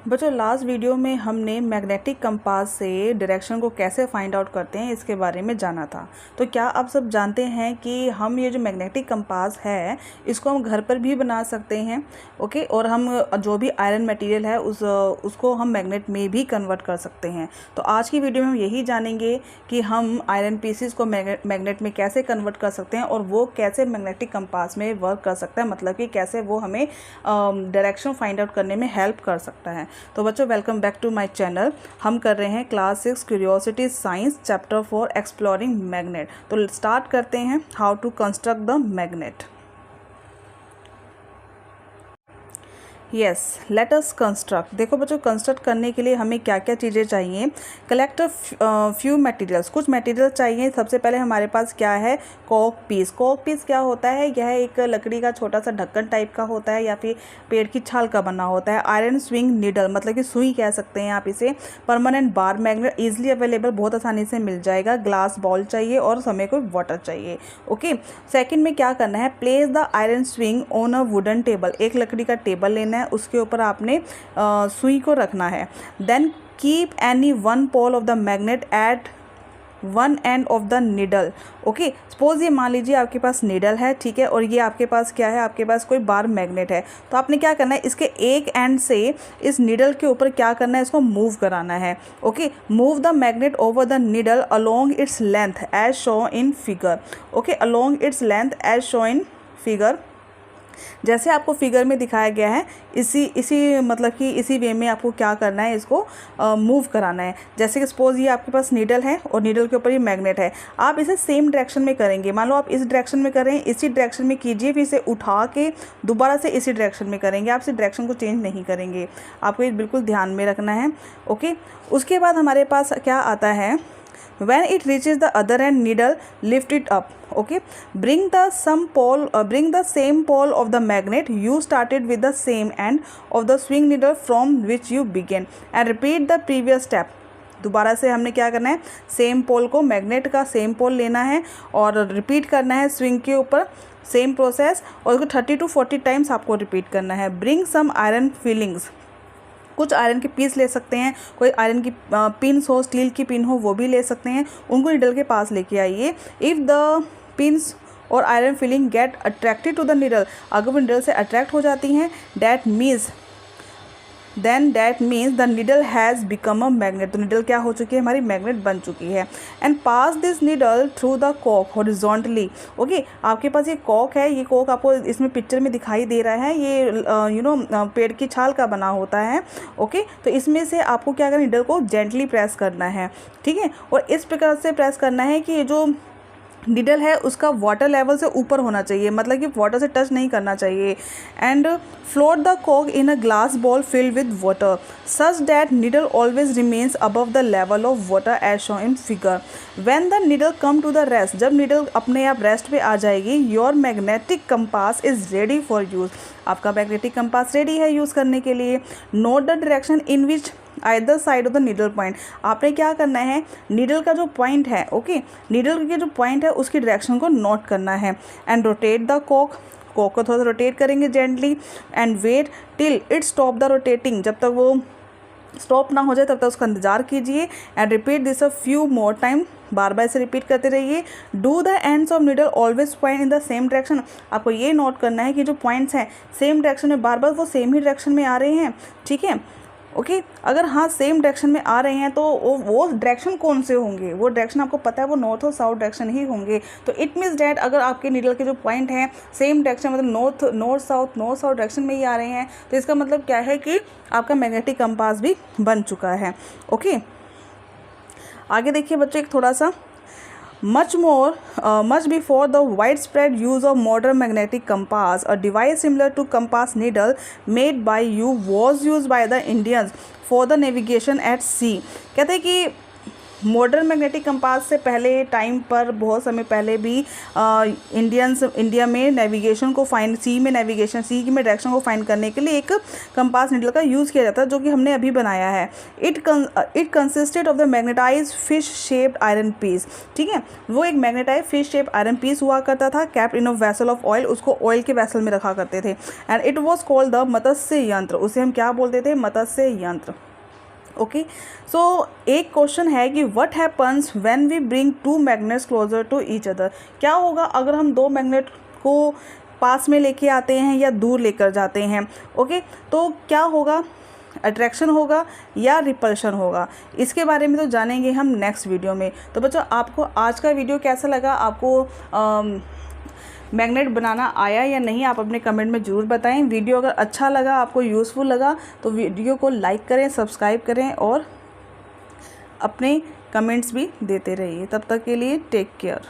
बच्चों last video में हमने मैग्नेटिक कंपास से डायरेक्शन को कैसे फाइंड आउट करते हैं इसके बारे में जाना था। तो क्या आप सब जानते हैं कि हम ये जो मैग्नेटिक कंपास है इसको हम घर पर भी बना सकते हैं। ओके, और हम जो भी आयरन मटेरियल है उसको हम मैग्नेट में भी कन्वर्ट कर सकते हैं। तो आज की वीडियो में हम यही जानेंगे कि हम आयरन पीसीस को मैग्नेट में कैसे कन्वर्ट कर सकते हैं और वो कैसे मैग्नेटिक कंपास में वर्क कर सकता है, मतलब कि कैसे वो हमें डायरेक्शन फाइंड आउट करने में हेल्प कर सकता है। तो बच्चों welcome back to my channel. हम कर रहे हैं class 6 curiosity science chapter 4 exploring magnet. तो स्टार्ट करते हैं how to construct the magnet. Yes, let us construct. देखो बच्चों, कंस्ट्रक्ट करने के लिए हमें क्या क्या चीज़ें चाहिए। कलेक्ट फ्यू मटेरियल्स, कुछ मटेरियल चाहिए। सबसे पहले हमारे पास क्या है, कॉक पीस। कॉक पीस क्या होता है, यह एक लकड़ी का छोटा सा ढक्कन टाइप का होता है या फिर पेड़ की छाल का बना होता है। आयरन स्विंग नीडल, मतलब कि सुई कह सकते हैं आप इसे। Permanent bar magnet, easily available, बहुत आसानी से मिल जाएगा। ग्लास बॉल चाहिए और हमें कोई वाटर चाहिए। ओके, सेकेंड में क्या करना है, place the iron swing on a wooden table. एक लकड़ी का टेबल लेना है, उसके ऊपर आपने सुई को रखना है। Then keep any one pole of the magnet at one end of the needle. Okay, suppose ये मान लीजिए आपके पास नीडल है, ठीक है, और ये आपके पास क्या है, आपके पास कोई बार मैग्नेट है। तो आपने क्या करना है, इसके एक एंड से इस नीडल के ऊपर क्या करना है, इसको मूव कराना है। Okay, move the magnet over the needle along its length as show in figure. Okay, along its length as show in figure, जैसे आपको फिगर में दिखाया गया है इसी मतलब कि इसी वे में आपको क्या करना है, इसको मूव कराना है। जैसे कि सपोज ये आपके पास नीडल है और नीडल के ऊपर ये मैग्नेट है। आप इसे सेम डायरेक्शन में करेंगे। मान लो आप इस डायरेक्शन में कर रहे हैं, इसी डायरेक्शन में कीजिए, फिर इसे उठा के दोबारा से इसी डायरेक्शन में करेंगे। आप इस डायरेक्शन को चेंज नहीं करेंगे, आपको ये बिल्कुल ध्यान में रखना है। ओके, उसके बाद हमारे पास क्या आता है, when it reaches the other end, needle lift it up. Okay, bring the same pole of the magnet you started with the same end of the swing needle from which you began and repeat the previous step. दोबारा से हमने क्या करना है, same pole को, magnet का same pole लेना है और रिपीट करना है स्विंग के ऊपर, सेम प्रोसेस, और उसको 30 to 40 टाइम्स आपको रिपीट करना है। ब्रिंग सम आयरन फिलिंग्स, कुछ आयरन की पीस ले सकते हैं, कोई आयरन की पिन्स हो, स्टील की पिन हो, वो भी ले सकते हैं। उनको नीडल के पास लेके आइए। इफ़ द पिन्स और iron filing get attracted to the needle, अगर वो नीडल से अट्रैक्ट हो जाती हैं, that means the needle has become a magnet. तो नीडल क्या हो चुकी है, हमारी मैग्नेट बन चुकी है। And pass this needle through the कॉक हॉरिजॉन्टली। ओके, आपके पास ये कॉक है, ये कॉक आपको इसमें पिक्चर में दिखाई दे रहा है, ये पेड़ की छाल का बना होता है। ओके, तो इसमें से आपको क्या करना, नीडल को जेंटली प्रेस करना है, ठीक है, और इस प्रकार से प्रेस करना है कि ये जो नीडल है उसका वाटर लेवल से ऊपर होना चाहिए, मतलब कि वाटर से टच नहीं करना चाहिए। एंड फ्लोट द कॉक in a glass bowl filled with water such that needle always remains above the level of water as shown in figure. When the needle come to the rest, जब needle अपने आप rest पे आ जाएगी, your magnetic compass is ready for use. आपका magnetic compass ready है use करने के लिए। Note the direction in which either side of the needle point. आपने क्या करना है, नीडल का जो पॉइंट है, ओके, नीडल के जो पॉइंट है उसकी डायरेक्शन को नोट करना है। एंड रोटेट द कॉक को थोड़ा सा रोटेट करेंगे gently. And wait till it stop the rotating, जब तक वो स्टॉप ना हो जाए तब तक उसका इंतजार कीजिए। And repeat this a few more time, बार बार इसे रिपीट करते रहिए। Do the ends of needle always point in the same direction. आपको ये नोट करना है कि जो पॉइंट्स हैं सेम डायरेक्शन में, बार बार वो सेम ही डायरेक्शन में आ रहे हैं, ठीक है। ओके, अगर हाँ सेम डायरेक्शन में आ रहे हैं तो वो डायरेक्शन कौन से होंगे, वो डायरेक्शन आपको पता है, वो नॉर्थ और साउथ डायरेक्शन ही होंगे। तो इट मीन्स डैट अगर आपके नीडल के जो पॉइंट हैं सेम डायरेक्शन, मतलब नॉर्थ साउथ डायरेक्शन में ही आ रहे हैं, तो इसका मतलब क्या है कि आपका मैग्नेटिक कंपास भी बन चुका है। ओके, आगे देखिए बच्चों, एक थोड़ा सा much before the widespread use of modern magnetic compass, a device similar to compass needle made by you was used by the Indians for the navigation at sea। कहते हैं कि मॉडर्न मैग्नेटिक कंपास से पहले time पर बहुत समय पहले भी इंडिया में नेविगेशन को फाइंड, सी में डायरेक्शन को फाइंड करने के लिए एक कंपास नीडल का यूज़ किया जाता है, जो कि हमने अभी बनाया है। It consisted of the magnetised fish shaped iron piece. ठीक है, वो एक magnetised fish shaped iron piece हुआ करता था, capped in a vessel of oil, उसको ऑयल के वेसल में रखा करते थे। And it was called the मत्स्य यंत्र, उसे हम क्या बोलते थे? मत्स्य यंत्र। ओके, सो एक क्वेश्चन है कि what happens when we bring two magnets closer to each other. क्या होगा अगर हम दो मैग्नेट को पास में लेके आते हैं या दूर लेकर जाते हैं? ओके, तो क्या होगा? अट्रैक्शन होगा या रिपल्शन होगा? इसके बारे में तो जानेंगे हम नेक्स्ट वीडियो में। तो बच्चों, आपको आज का वीडियो कैसा लगा? आपको मैग्नेट बनाना आया या नहीं, आप अपने कमेंट में ज़रूर बताएं। वीडियो अगर अच्छा लगा, आपको यूज़फुल लगा, तो वीडियो को लाइक करें, सब्सक्राइब करें और अपने कमेंट्स भी देते रहिए। तब तक के लिए टेक केयर।